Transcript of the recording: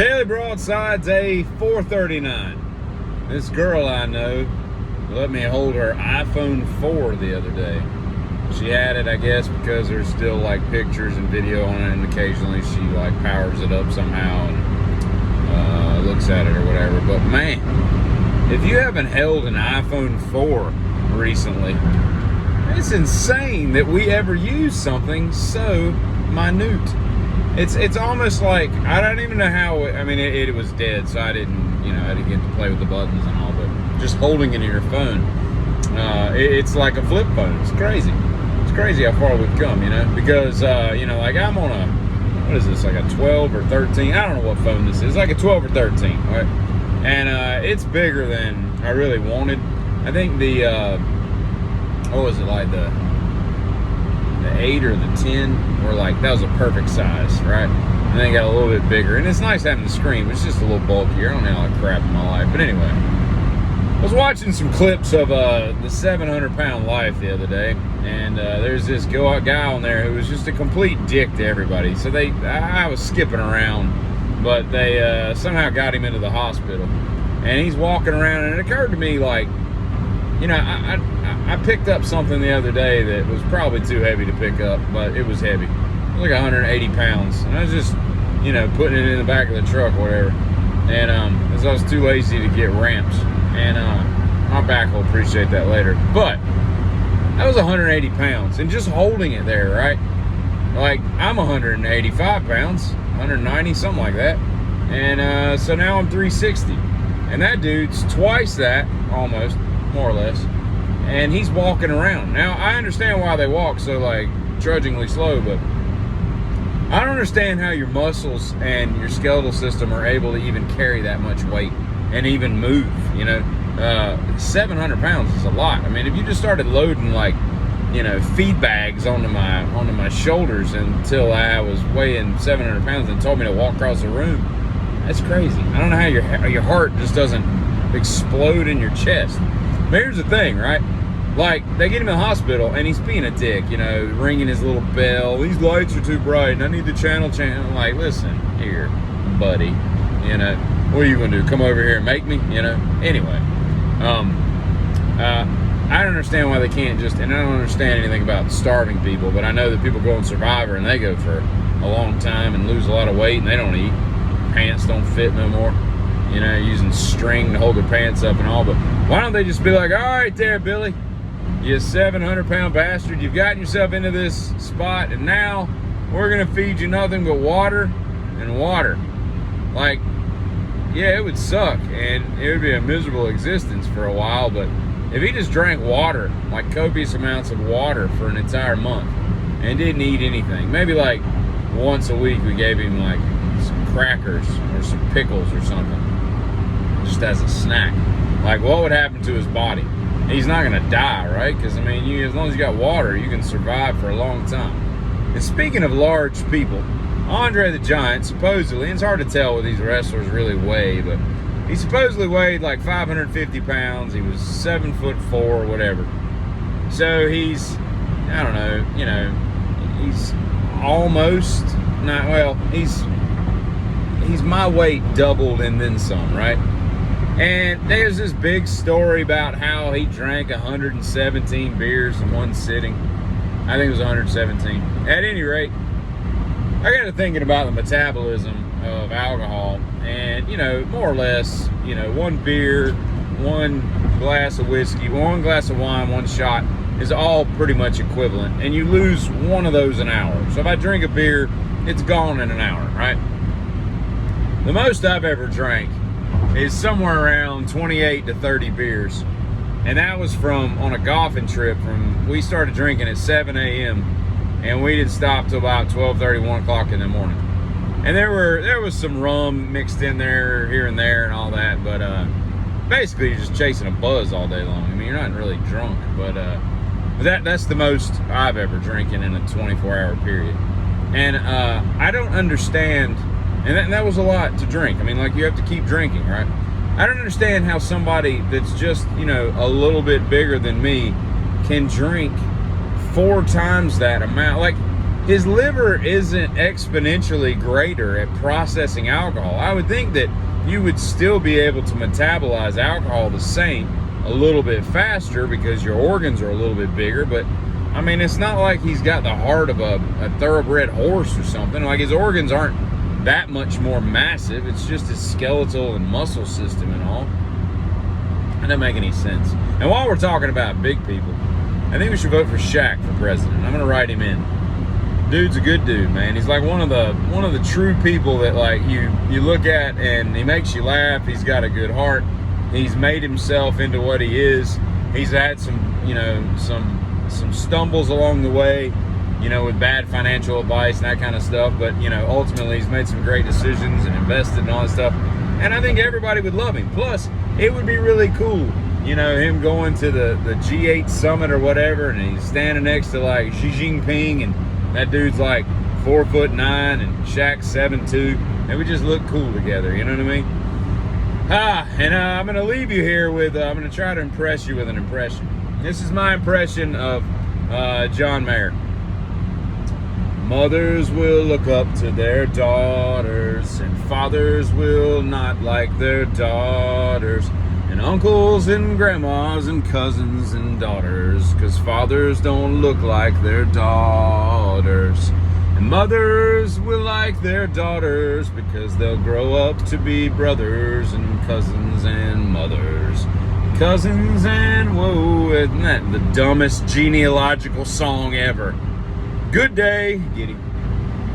Daily Broadside, day 439. This girl I know let me hold her iPhone 4 the other day. She had it, I guess, because there's still like pictures and video on it, and occasionally she like powers it up somehow and looks at it or whatever. But man, if you haven't held an iPhone 4 recently, it's insane that we ever use something so minute. It's almost like, I don't even know how, I mean, it was dead, so I didn't get to play with the buttons and all, but just holding it in your phone, it's like a flip phone. It's crazy. It's crazy how far we've come, because, like I'm on a, what is this, like a 12 or 13? I don't know what phone this is. It's like a 12 or 13, right? And it's bigger than I really wanted. I think the, what was it, like the 8 or the 10 were like, that was a perfect size, right? And then it got a little bit bigger, and it's nice having the screen, but it's just a little bulkier. I don't know all that crap in my life, but anyway, I was watching some clips of the 700-pound life the other day, and there's this guy on there who was just a complete dick to everybody. So I was skipping around, but they somehow got him into the hospital, and he's walking around, and it occurred to me, like, I picked up something the other day that was probably too heavy to pick up, but it was heavy. It was like 180 pounds. And I was just, putting it in the back of the truck or whatever. And because I was too lazy to get ramps. And my back will appreciate that later. But that was 180 pounds. And just holding it there, right? Like, I'm 185 pounds, 190, something like that. And so now I'm 360. And that dude's twice that, almost, more or less. And he's walking around. Now, I understand why they walk so, like, trudgingly slow, but I don't understand how your muscles and your skeletal system are able to even carry that much weight and even move, 700 pounds is a lot. I mean, if you just started loading, like, feed bags onto my shoulders until I was weighing 700 pounds and told me to walk across the room, that's crazy. I don't know how your heart just doesn't explode in your chest. But here's the thing, right? Like, they get him in the hospital, and he's being a dick, ringing his little bell. These lights are too bright, and I need the channel. I'm like, listen, here, buddy, what are you going to do? Come over here and make me? Anyway, I don't understand why they can't just, and I don't understand anything about starving people, but I know that people go on Survivor, and they go for a long time and lose a lot of weight, and they don't eat. Pants don't fit no more. Using string to hold their pants up and all, but why don't they just be like, all right there, Billy, you 700-pound bastard, you've gotten yourself into this spot, and now we're gonna feed you nothing but water and water. Like, yeah, it would suck, and it would be a miserable existence for a while, but if he just drank water, like copious amounts of water for an entire month, and didn't eat anything, maybe like once a week we gave him like some crackers or some pickles or something, just as a snack, like, what would happen to his body? He's not gonna die, right? Because I mean, as long as you got water, you can survive for a long time. And speaking of large people, Andre the Giant supposedly, and it's hard to tell what these wrestlers really weigh, but he supposedly weighed like 550 pounds. He was 7'4" or whatever. So he's, I don't know, he's almost not, well, he's my weight doubled and then some, right? And there's this big story about how he drank 117 beers in one sitting. I think it was 117. At any rate, I got to thinking about the metabolism of alcohol, and more or less, one beer, one glass of whiskey, one glass of wine, one shot is all pretty much equivalent, and you lose one of those an hour. So if I drink a beer, it's gone in an hour, right? The most I've ever drank is somewhere around 28 to 30 beers, and that was on a golfing trip. We started drinking at 7 a.m. and we didn't stop till about 12:30, 1 o'clock in the morning. And there was some rum mixed in there here and there and all that, but basically you're just chasing a buzz all day long. I mean, you're not really drunk, but that's the most I've ever drinking in a 24-hour period. And I don't understand. And that was a lot to drink. I mean, like, you have to keep drinking, right? I don't understand how somebody that's just, a little bit bigger than me can drink 4 times that amount. Like, his liver isn't exponentially greater at processing alcohol. I would think that you would still be able to metabolize alcohol the same, a little bit faster because your organs are a little bit bigger. But I mean, it's not like he's got the heart of a thoroughbred horse or something. Like, his organs aren't that much more massive. It's just his skeletal and muscle system and all. That doesn't make any sense. And while we're talking about big people, I think we should vote for Shaq for president. I'm gonna write him in. Dude's a good dude, man. He's like one of the true people that, like, you look at and he makes you laugh. He's got a good heart. He's made himself into what he is. He's had some stumbles along the way, with bad financial advice and that kind of stuff. But, ultimately he's made some great decisions and invested and all that stuff. And I think everybody would love him. Plus, it would be really cool, him going to the G8 summit or whatever, and he's standing next to, like, Xi Jinping, and that dude's like 4'9" and Shaq's 7'2". They would just look cool together, you know what I mean? And I'm going to leave you here with, I'm going to try to impress you with an impression. This is my impression of John Mayer. Mothers will look up to their daughters, and fathers will not like their daughters, and uncles and grandmas and cousins and daughters, 'cause fathers don't look like their daughters. And mothers will like their daughters because they'll grow up to be brothers and cousins and mothers. Cousins and whoa, isn't that the dumbest genealogical song ever? Good day, Giddy.